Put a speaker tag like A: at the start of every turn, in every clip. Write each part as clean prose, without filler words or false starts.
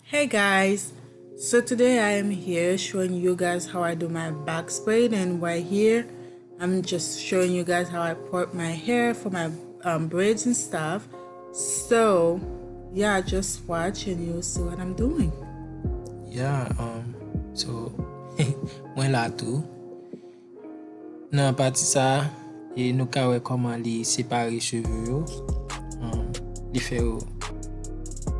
A: Hey guys, so today I am here showing you guys how I do my back braid, and right here I'm just showing you guys how I part my hair for my braids and stuff. So yeah, just watch and you'll see what I'm doing.
B: Yeah, so mwen la tou. Nan pati sa, nou ka wè koman li separe cheveux yo. Li fè yo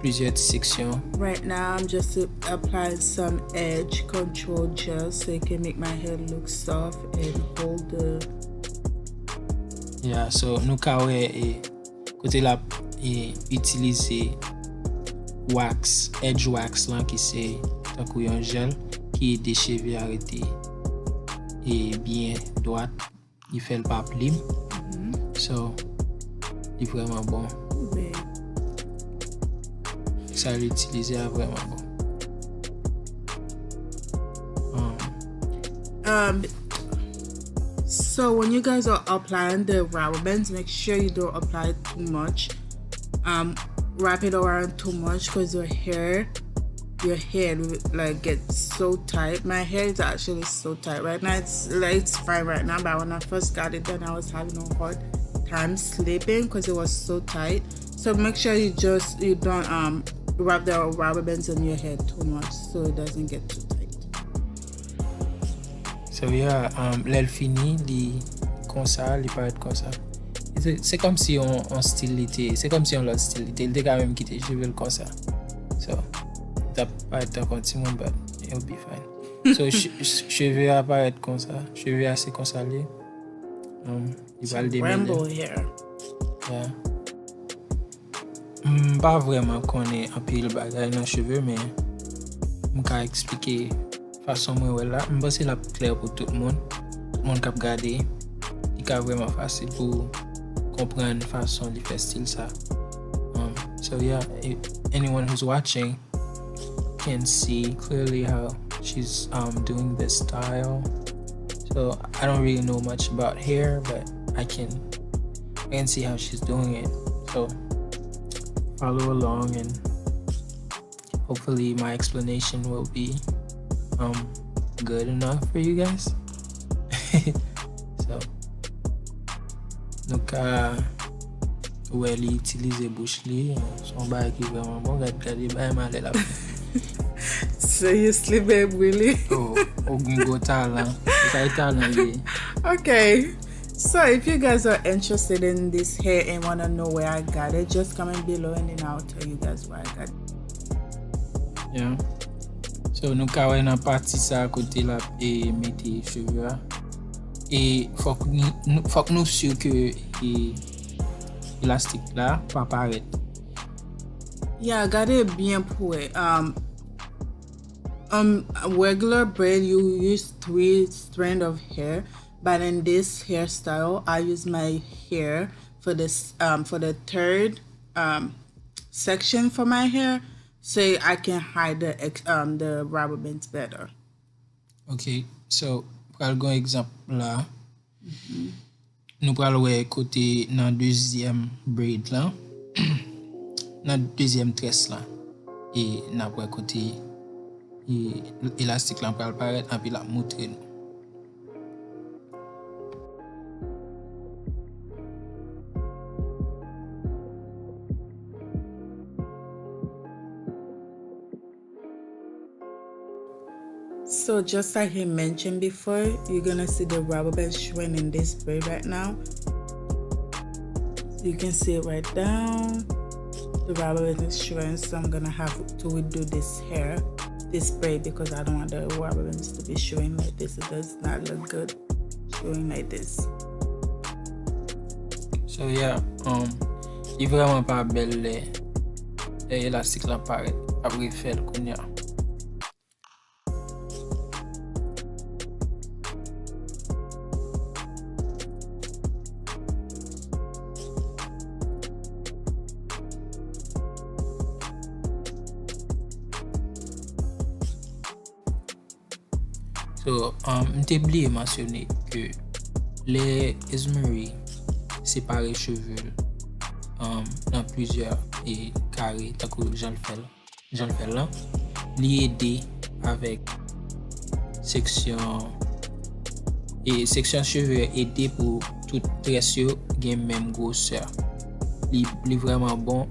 B: plusieurs seksyon.
A: Right now I'm just applying some edge control gel so it can make my hair look soft and hold the...
B: Yeah, so nou ka wè kote la utilize wax, edge wax lan ki se takou yon gel ki de cheveux arete bien droite, li fè l pa plim. So, li vreman bon. Ça l'utiliser vraiment bon.
A: So when you guys are applying the rubber bands, make sure you don't apply it too much. Wrap it around too much because your hair like gets so tight. My hair is actually so tight right now. It's fine right now, but when I first got it done, I was having a hard time sleeping because it was so tight. So make sure you don't wrap the rubber bands on your head too much so it doesn't get too tight.
B: So yeah, l'elle fini, li comme ça, li paraît comme ça. C'est comme si on style était, c'est comme si on l'autre style était, il était quand même quitté cheveux comme ça. So, ça pas être un continu, but it'll be fine. So, cheveux apparaît comme ça, cheveux assez comme ça, il va le démêler.
A: Rainbow hair.
B: Yeah. Pas vraiment connaît un pile bagay dans cheveux, mais je vais expliquer façon moi là. Je pense que c'est la clair pour tout le monde. Tout le monde qui a regardé, il est vraiment facile pour comprendre la façon de faire style ça. So yeah, anyone who's watching can see clearly how she's doing this style. So I don't really know much about hair, but I can see how she's doing it. So follow along and hopefully my explanation will be good enough for you guys. So donc ouais, li utiliser bouche li son bail qui vraiment bon, regardez bail mal là.
A: So you sleep really?
B: Oh go talent li.
A: Okay. So if you guys are interested in this hair and want to know where I got it, just comment below and then I'll tell you guys where I got it.
B: Yeah. So nou ka wè nan parti sa kote la mette cheveux a. Et fok nou sûr que élastique là pa paraît.
A: Yeah, gade bien poué. Regular braid you use 3 strands of hair. But in this hairstyle, I use my hair for this for the third section for my hair, so I can hide the rubber bands better.
B: Okay, so pral gon exemple là. Nou pral wè kote nan deuxième braid là, nan deuxième tresse là, et nan pral kote élastique là pral paraître et puis la montrer nous.
A: So just like he mentioned before, you're gonna see the rubber band showing in this braid right now. You can see it right down. The rubber band is showing, so I'm gonna have to redo this braid because I don't want the rubber bands to be showing like this. It does not look good showing like this.
B: So yeah, il vraiment pas belle élastique là paraît après faire konya. So, m'te oublié mentionner que les Ismarie séparent cheveux dans plusieurs carrés, tant que j'en fais. j'en fais là, li aider avec section et section cheveux aider pour tout tresse yo gen même grosseur. Li vraiment bon,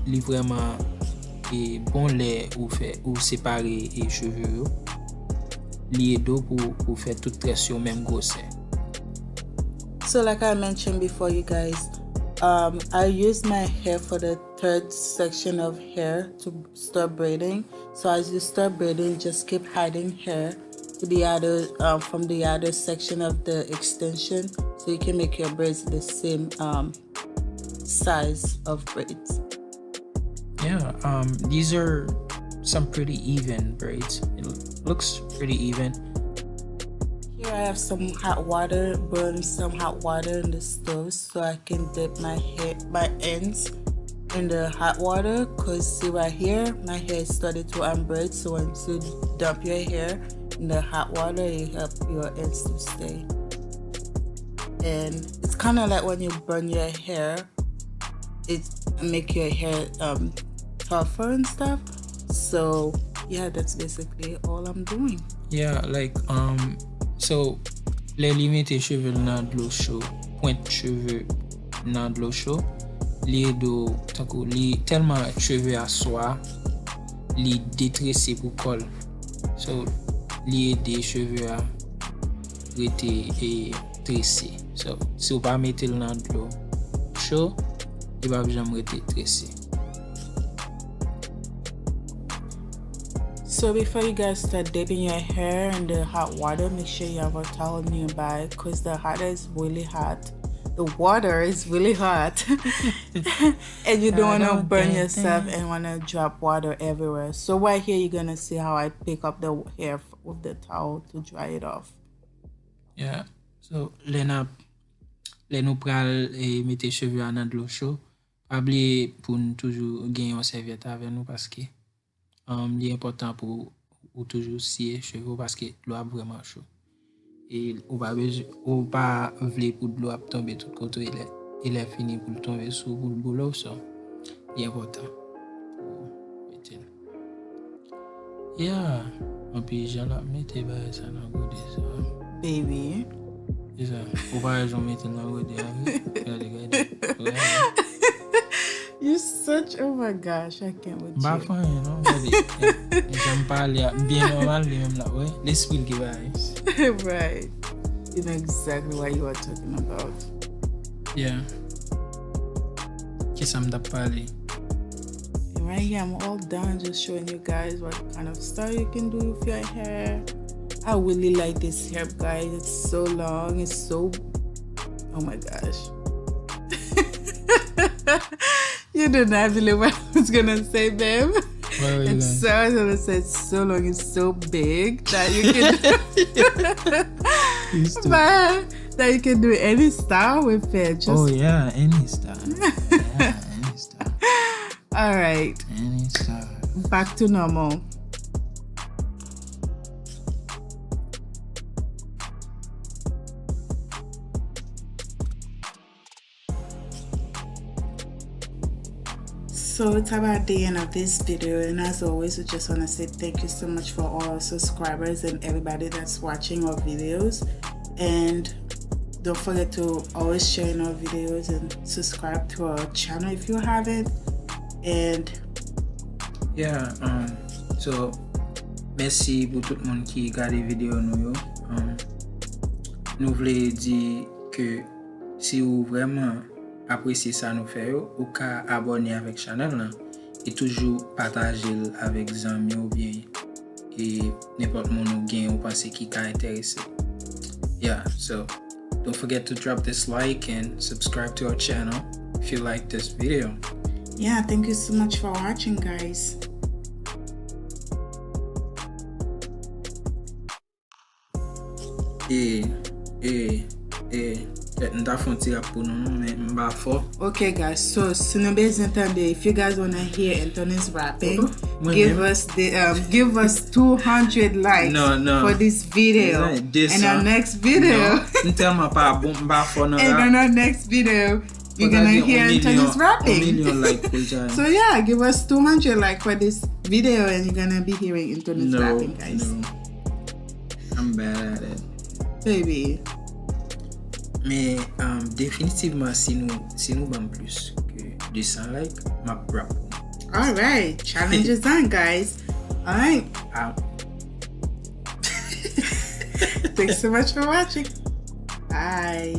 B: li vraiment et bon les ou séparer et cheveux li aider pour faire tout tresse yo même grosseur.
A: So like I mentioned before, you guys, I use my hair for the third section of hair to start braiding. So as you start braiding, just keep hiding hair to the other from the other section of the extension, so you can make your braids the same size of braids.
B: Yeah, these are some pretty even braids. It looks pretty even.
A: Here I have some hot water, burn some hot water in the stove so I can dip my ends in the hot water, because see right here, my hair started to unbraid. So once you dump your hair in the hot water, it helps your ends to stay. And it's kind of like when you burn your hair, it make your hair tougher and stuff. So yeah, that's basically all I'm doing.
B: Yeah, like so les limiter cheveux dans de l'eau chaud, pointe cheveux dans de l'eau chaud, li do tankou li tellement cheveux à soi, li détresser pour col. So li aider cheveux à rester et tresser. So si vous pas mettre dans de l'eau chaud, il va jamais rester tressé.
A: So before you guys start dipping your hair in the hot water, make sure you have a towel nearby, because the water is really hot. The water is really hot. And you don't want to burn yourself and want to drop water everywhere. So right here, you're going to see how I pick up the hair with the towel to dry it off.
B: Yeah. So les nous pral mettre cheveux dans de l'eau chaude. Oubliez pour nous toujours gagner une serviette avec nous, parce que il est important pour toujours scier cheveux, parce que l'eau est vraiment chaud. Et ou pas vle pour de l'eau tomber tout côté, il est fini pour tomber sur le boulot, ça il est important. Yeah, et puis j'en la mettre ça dans goût ça.
A: Baby.
B: C'est ça. Ou pas j'en mettre dans goût regardez.
A: You're such, oh my gosh, I can't with
B: Bah
A: you.
B: fine, you know. J'aime parler bien normal même là, ouais. L'esprit qui va.
A: Right. You know exactly what you are talking about.
B: Yeah. Qu'est-ce que ça me parler?
A: And right here, I'm all done, just showing you guys what kind of style you can do with your hair. I really like this hair, guys. It's so long. It's so, oh my gosh. You did not believe what I was gonna say, babe. So I was gonna say it's so long, it's so big that you can that you can do any style with it. Just,
B: oh yeah, any style. Yeah, any style.
A: All right.
B: Any style.
A: Back to normal. So it's about the end of this video, and as always, we just want to say thank you so much for all our subscribers and everybody that's watching our videos. And don't forget to always share our videos and subscribe to our channel if you haven't. And
B: yeah, so merci pour tout le monde qui regarde les vidéos nous. Nous voulons dire que si vous vraiment appréciez ça nous fait, ou qu'à abonner avec channel là, et toujours partager avec des amis ou bien et n'importe monde nous gagne ou pense qui est intéressé. Yeah, so don't forget to drop this like and subscribe to our channel if you like this video.
A: yeah, thank you so much for watching, guys. Okay guys, so if you guys wanna hear Anthony's rapping, give us 200 likes for this video. And our next video,
B: in our next video,
A: you're gonna hear Anthony's rapping.
B: Million like full time.
A: So yeah, give us 200 like for this video, and you're gonna be hearing Anthony's rapping, guys.
B: No, I'm bad at it,
A: baby.
B: Mais définitivement si nous ban plus que 200 like, ma rap.
A: All right, challenge is done, guys. All right. Thanks so much for watching. Bye.